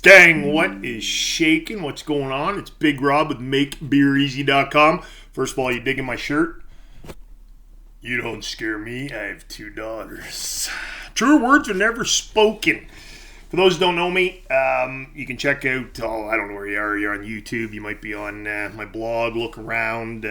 Gang, what is shaking? What's going on? It's Big Rob with MakeBeerEasy.com. First of all, you digging my shirt? You don't scare me. I have 2 daughters. True words are never spoken. For those who don't know me, you can check out, I don't know where you are. You're on YouTube. You might be on my blog. Look around.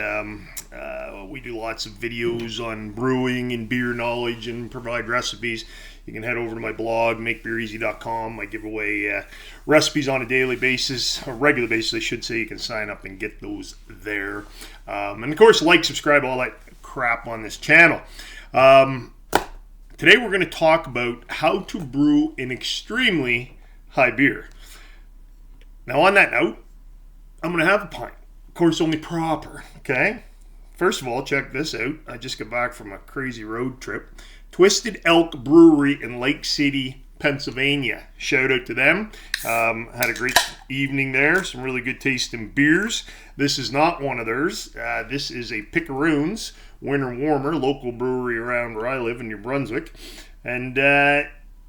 We do lots of videos on brewing and beer knowledge and provide recipes. You can head over to my blog, MakeBeerEasy.com. I give away recipes on a daily basis, a regular basis, I should say. You can sign up and get those there. And of course, like, subscribe, all that crap on this channel. Today we're going to talk about how to brew an extremely high beer. Now on that note, I'm going to have a pint. Of course, only proper, okay? First of all, check this out. I just got back from a crazy road trip. Twisted Elk Brewery in Lake City, Pennsylvania. Shout out to them. Had a great evening there. Some really good tasting beers. This is not one of theirs. This is a Picaroons Winter Warmer, local brewery around where I live in New Brunswick. And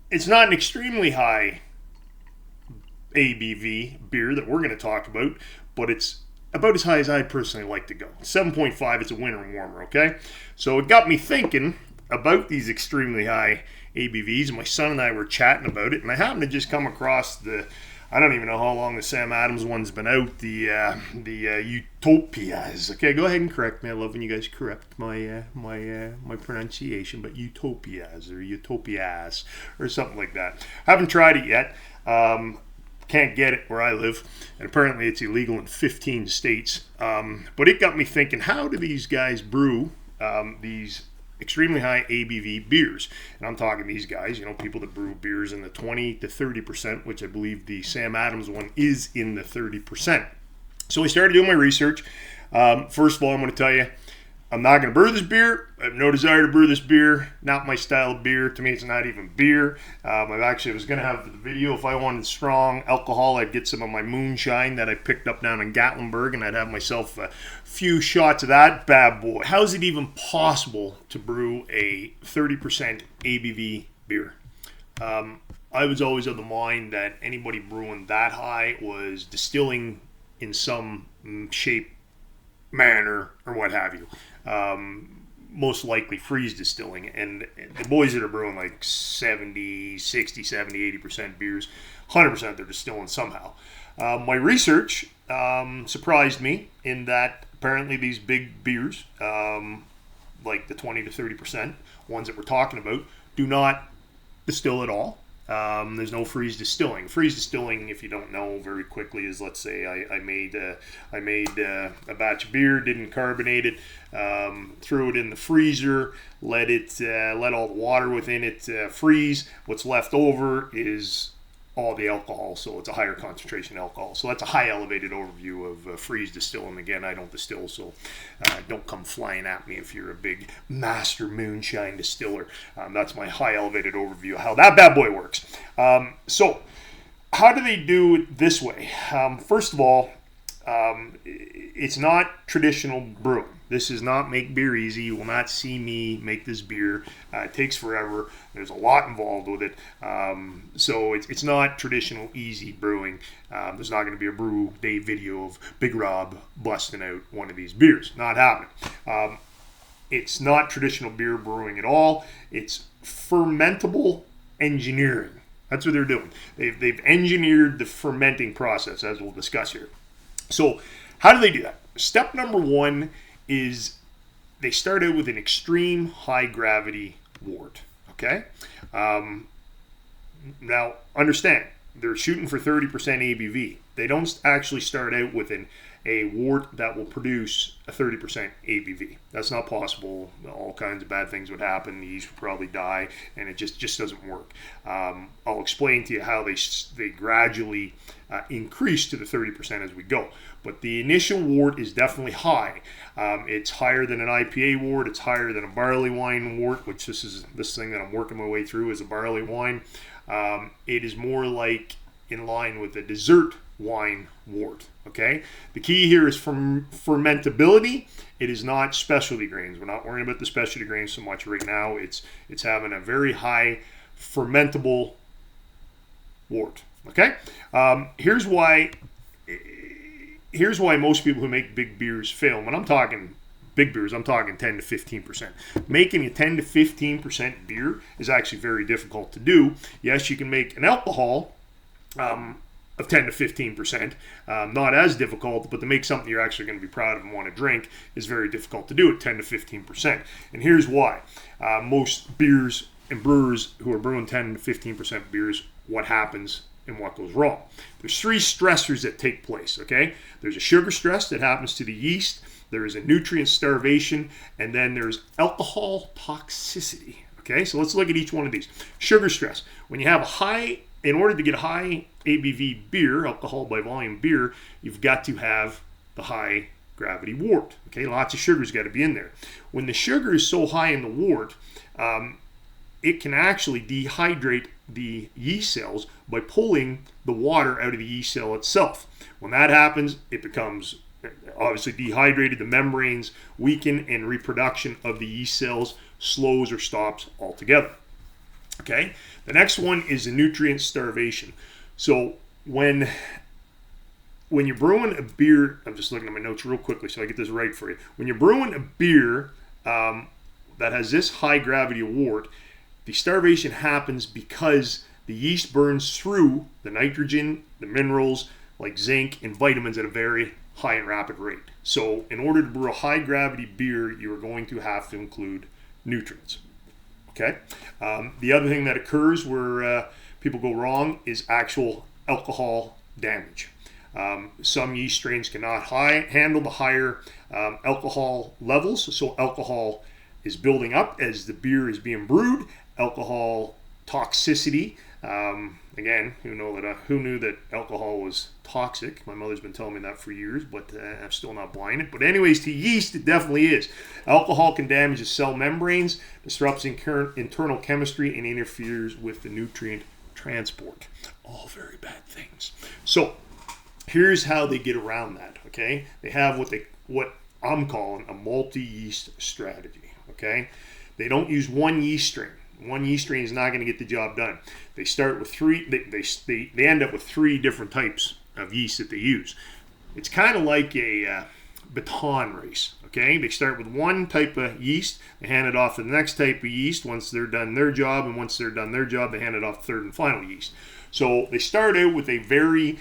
it's not an extremely high ABV beer that we're going to talk about, but it's about as high as I'd personally like to go. 7.5, it's a Winter Warmer, okay? So it got me thinking about these extremely high ABVs, and my son and I were chatting about it, and I happened to just come across I don't even know how long the Sam Adams one's been out, the Utopias. Okay, go ahead and correct me. I love when you guys correct my pronunciation, but Utopias or Utopias or something like that. Haven't tried it yet. Can't get it where I live, and apparently it's illegal in 15 states. But it got me thinking, how do these guys brew these extremely high ABV beers? And I'm talking these guys, people that brew beers in the 20 to 30%, which I believe the Sam Adams one is in the 30%. So I started doing my research. First of all, I'm going to tell you, I'm not going to brew this beer. I have no desire to brew this beer. Not my style of beer. To me, it's not even beer. I was going to have the video. If I wanted strong alcohol, I'd get some of my moonshine that I picked up down in Gatlinburg, and I'd have myself a few shots of that bad boy. How is it even possible to brew a 30% ABV beer? I was always of the mind that anybody brewing that high was distilling in some shape, manner, or what have you. Most likely freeze distilling, and the boys that are brewing like 70, 60, 70, 80% beers, 100% they're distilling somehow. My research surprised me in that apparently these big beers, like the 20 to 30% ones that we're talking about, do not distill at all. There's no freeze distilling. Freeze distilling, if you don't know very quickly, is, let's say I made a batch of beer, didn't carbonate it, threw it in the freezer, let all the water within it freeze. What's left over is all the alcohol, so it's a higher concentration alcohol. So that's a high elevated overview of freeze distilling. Again, I don't distill, so don't come flying at me if you're a big master moonshine distiller. That's my high elevated overview of how that bad boy works. So how do they do it this way? First of all, it's not traditional brewing. This is not Make Beer Easy. You will not see me make this beer. It takes forever. There's a lot involved with it. So it's not traditional easy brewing. There's not going to be a brew day video of Big Rob busting out one of these beers. Not happening. It's not traditional beer brewing at all. It's fermentable engineering. That's what they're doing. They've engineered the fermenting process, as we'll discuss here. So how do they do that? Step number 1 is they start out with an extreme high gravity wort. Okay? Now, understand, they're shooting for 30% ABV. They don't actually start out with a wort that will produce a 30% ABV. That's not possible. All kinds of bad things would happen. The yeast would probably die, and it just doesn't work. I'll explain to you how they gradually increase to the 30% as we go. But the initial wort is definitely high. It's higher than an IPA wort. It's higher than a barley wine wort, which this thing that I'm working my way through is a barley wine. It is more like in line with a dessert wine wort. Okay, the key here is fermentability. It is not specialty grains. We're not worrying about the specialty grains so much right now. It's having a very high fermentable wort. Okay, here's why most people who make big beers fail. When I'm talking big beers, I'm talking 10 to 15%. Making a 10 to 15% beer is actually very difficult to do. Yes, you can make an alcohol of 10 to 15%, not as difficult, but to make something you're actually going to be proud of and want to drink is very difficult to do at 10 to 15%. And here's why. Most beers and brewers who are brewing 10 to 15% beers, what happens and what goes wrong. There's three stressors that take place, okay? There's a sugar stress that happens to the yeast, there is a nutrient starvation, and then there's alcohol toxicity, okay? So let's look at each one of these. Sugar stress. When you have a high, in order to get a high ABV beer, alcohol by volume beer, you've got to have the high gravity wort, okay? Lots of sugar's got to be in there. When the sugar is so high in the wort, it can actually dehydrate the yeast cells by pulling the water out of the yeast cell itself. When that happens, it becomes obviously dehydrated, the membranes weaken, and reproduction of the yeast cells slows or stops altogether. Okay, the next one is the nutrient starvation. So when you're brewing a beer, I'm just looking at my notes real quickly so I get this right for you. When you're brewing a beer that has this high gravity wort, the starvation happens because the yeast burns through the nitrogen, the minerals like zinc and vitamins at a very high and rapid rate. So in order to brew a high gravity beer, you are going to have to include nutrients. Okay. The other thing that occurs where people go wrong is actual alcohol damage. Some yeast strains cannot handle the higher alcohol levels, so alcohol is building up as the beer is being brewed. Alcohol toxicity. Again, who knew that alcohol was toxic? My mother's been telling me that for years, but I'm still not buying it. But anyways, to yeast, it definitely is. Alcohol can damage the cell membranes, disrupts internal chemistry, and interferes with the nutrient transport. All very bad things. So here's how they get around that. Okay, they have what I'm calling a multi-yeast strategy. Okay, they don't use one yeast strain. One yeast strain is not going to get the job done. They start with three. They end up with three different types of yeast that they use. It's kind of like a baton race. Okay, they start with one type of yeast. They hand it off to the next type of yeast once they're done their job, and once they're done their job, they hand it off to third and final yeast. So they start out with a very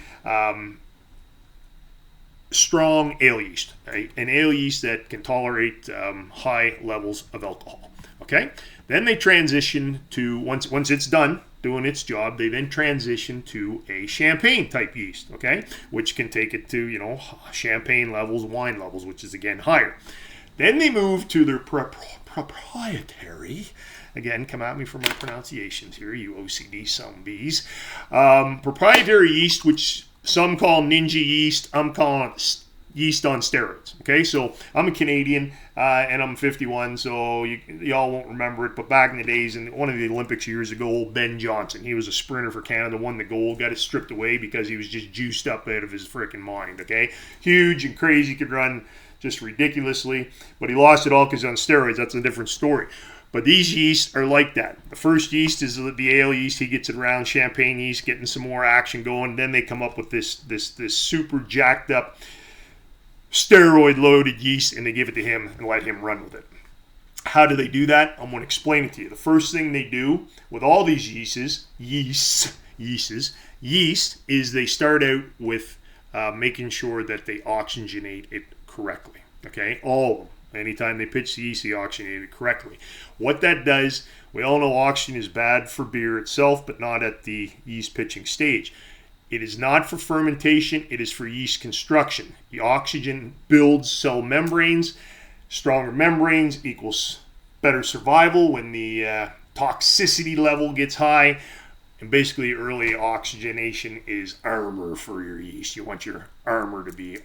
strong ale yeast, an ale yeast that can tolerate high levels of alcohol. Okay, then they transition to, once it's done doing its job, they then transition to a champagne type yeast, okay, which can take it to, champagne levels, wine levels, which is again higher. Then they move to their proprietary, again, come at me for my pronunciations here, you OCD zombies, proprietary yeast, which some call ninja yeast. I'm calling it yeast on steroids. Okay, so I'm a Canadian and I'm 51, so y'all won't remember it, but back in the days, in one of the Olympics years ago, old Ben Johnson, he was a sprinter for Canada, won the gold, got it stripped away because he was just juiced up out of his freaking mind. Okay, huge and crazy, could run just ridiculously, but he lost it all because on steroids. That's a different story. But these yeasts are like that. The first yeast is the ale yeast. He gets it around, champagne yeast, getting some more action going. Then they come up with this super jacked up steroid loaded yeast, and they give it to him and let him run with it. How do they do that? I'm going to explain it to you. The first thing they do with all these yeast is they start out with making sure that they oxygenate it correctly. Okay, all of them. Anytime they pitch the yeast, they oxygenate it correctly. What that does, we all know oxygen is bad for beer itself, but not at the yeast pitching stage. It is not for fermentation, it is for yeast construction. The oxygen builds cell membranes. Stronger membranes equals better survival when the toxicity level gets high. And basically, early oxygenation is armor for your yeast. You want your armor to be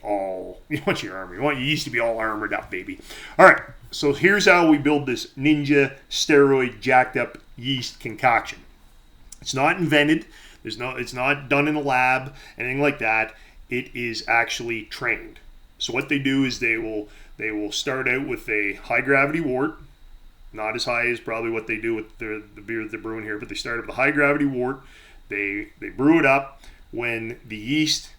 you want your yeast to be all armored up, baby. All right, so here's how we build this ninja steroid jacked up yeast concoction. It's not invented. It's not done in a lab, anything like that. It is actually trained. So what they do is they will start out with a high gravity wort. Not as high as probably what they do with the beer that they're brewing here, but they start with a high gravity wort. They brew it up. When the yeast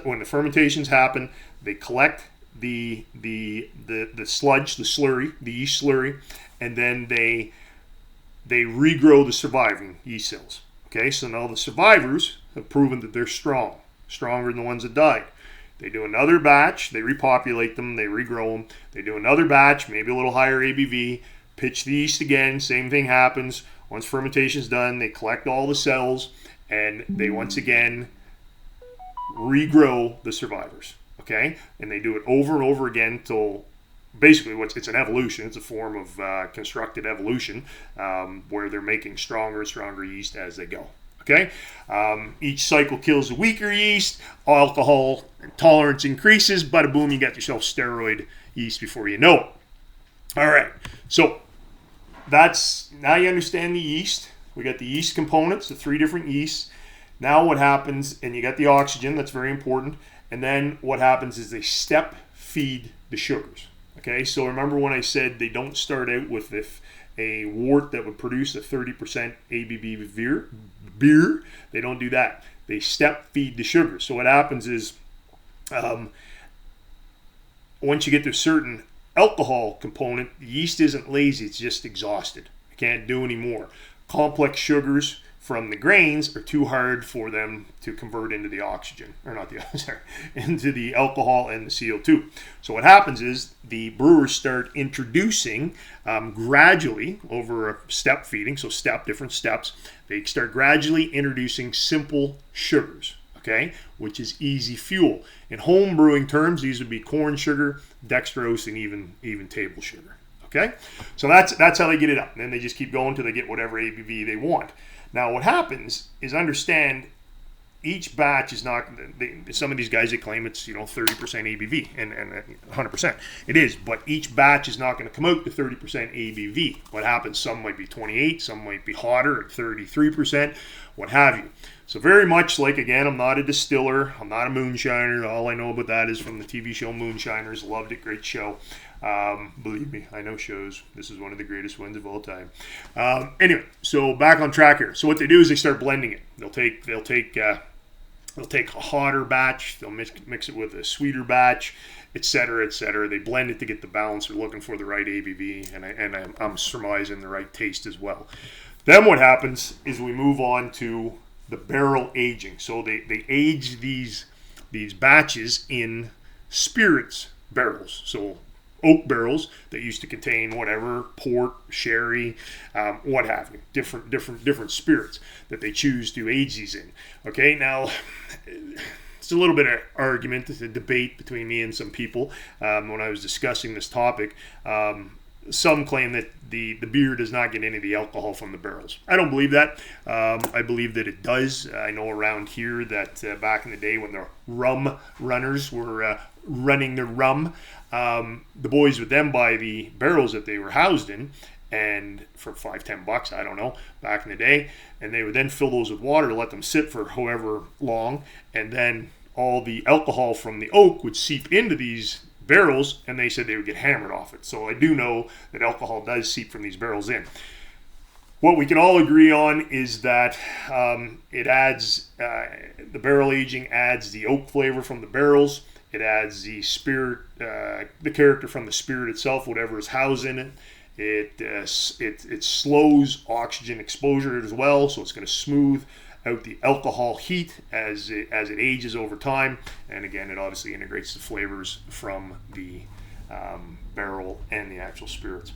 when the fermentations happen, they collect the sludge, the slurry, the yeast slurry, and then they regrow the surviving yeast cells. Okay, so now the survivors have proven that they're stronger than the ones that died. They do another batch, they repopulate them, they regrow them. They do another batch, maybe a little higher ABV, pitch the yeast again, same thing happens. Once fermentation's done, they collect all the cells, and they once again regrow the survivors. Okay, and they do it over and over again till basically it's an evolution. It's a form of constructed evolution where they're making stronger and stronger yeast as they go. Okay, each cycle kills the weaker yeast. Alcohol tolerance increases. Bada boom, you got yourself steroid yeast before you know it. All right, so that's now you understand the yeast. We got the yeast components, the 3 different yeasts. Now what happens, and you got the oxygen, that's very important. And then what happens is they step feed the sugars. Okay, so remember when I said they don't start out with a wort that would produce a 30% ABV beer? They don't do that. They step feed the sugar. So what happens is once you get to a certain alcohol component, the yeast isn't lazy, it's just exhausted. It can't do any more. Complex sugars from the grains are too hard for them to convert into the oxygen, or not the sorry, into the alcohol and the CO2. So what happens is the brewers start introducing gradually over a step feeding, so different steps, they start gradually introducing simple sugars, okay, which is easy fuel. In home brewing terms, these would be corn sugar, dextrose, and even table sugar. Okay, so that's how they get it up, and then they just keep going until they get whatever ABV they want. Now, what happens is understand each batch is not. Some of these guys they claim it's 30% ABV and 100%. It is, but each batch is not going to come out to 30% ABV. What happens? Some might be 28, some might be hotter at 33%, what have you. So very much like, again, I'm not a distiller, I'm not a moonshiner. All I know about that is from the TV show Moonshiners. Loved it, great show. Believe me, I know shows. This is one of the greatest ones of all time. Anyway, so back on track here. So what they do is they start blending it. They'll take a hotter batch, they'll mix it with a sweeter batch, etc., etc. They blend it to get the balance. They're looking for the right ABV, and I'm surmising the right taste as well. Then what happens is we move on to the barrel aging. So they age these batches in spirits barrels. So oak barrels that used to contain whatever, port, sherry, what have you, different spirits that they choose to age these in. Okay, now it's a little bit of argument, a debate between me and some people when I was discussing this topic. Some claim that the beer does not get any of the alcohol from the barrels. I don't believe that. I believe that it does. I know around here that back in the day when the rum runners were running the rum, the boys would then buy the barrels that they were housed in, and for $5-10, I don't know, back in the day, and they would then fill those with water, let them sit for however long, and then all the alcohol from the oak would seep into these barrels, and they said they would get hammered off it. So I do know that alcohol does seep from these barrels in. What we can all agree on is that it adds, the barrel aging adds the oak flavor from the barrels. It adds the spirit, the character from the spirit itself, whatever is housed in it. It slows oxygen exposure as well, so it's going to smooth out the alcohol heat as it ages over time. And again, it obviously integrates the flavors from the barrel and the actual spirits.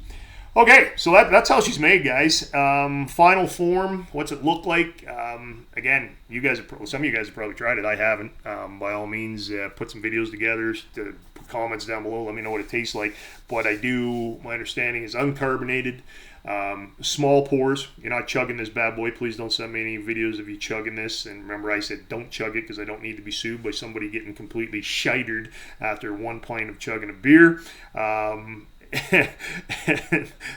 Okay, so that's how she's made, guys. Final form, what's it look like? Again, some of you guys have probably tried it. I haven't. By all means, put some videos together, put comments down below. Let me know what it tastes like. But my understanding is uncarbonated, small pours. You're not chugging this bad boy. Please don't send me any videos of you chugging this. And remember, I said don't chug it because I don't need to be sued by somebody getting completely shitered after one pint of chugging a beer.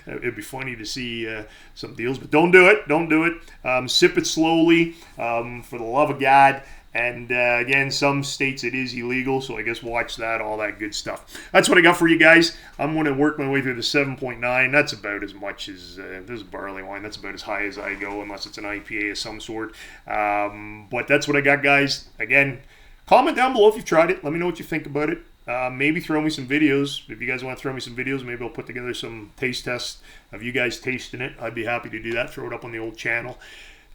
It'd be funny to see some deals, but don't do it. Sip it slowly, for the love of God. And again, some states it is illegal, so I guess watch that, all that good stuff. That's what I got for you guys. I'm going to work my way through the 7.9. That's about as much as, this is barley wine, that's about as high as I go, unless it's an IPA of some sort. But that's what I got, guys. Again, comment down below if you've tried it. Let me know what you think about it. Maybe throw me some videos. If you guys want to throw me some videos, maybe I'll put together some taste tests of you guys tasting it. I'd be happy to do that. Throw it up on the old channel.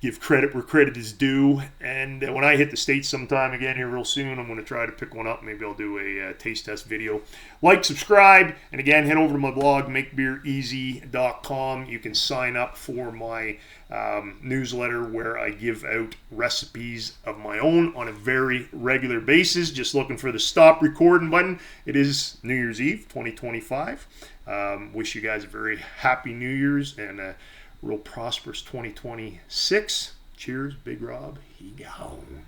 Give credit where credit is due. And when I hit the States sometime again here real soon, I'm going to try to pick one up. Maybe I'll do a taste test video. Like, subscribe, and again, head over to my blog, makebeereasy.com. You can sign up for my newsletter where I give out recipes of my own on a very regular basis. Just looking for the stop recording button. It is New Year's Eve 2025. Wish you guys a very happy New Year's and a real prosperous 2026. Cheers, Big Rob. He gone.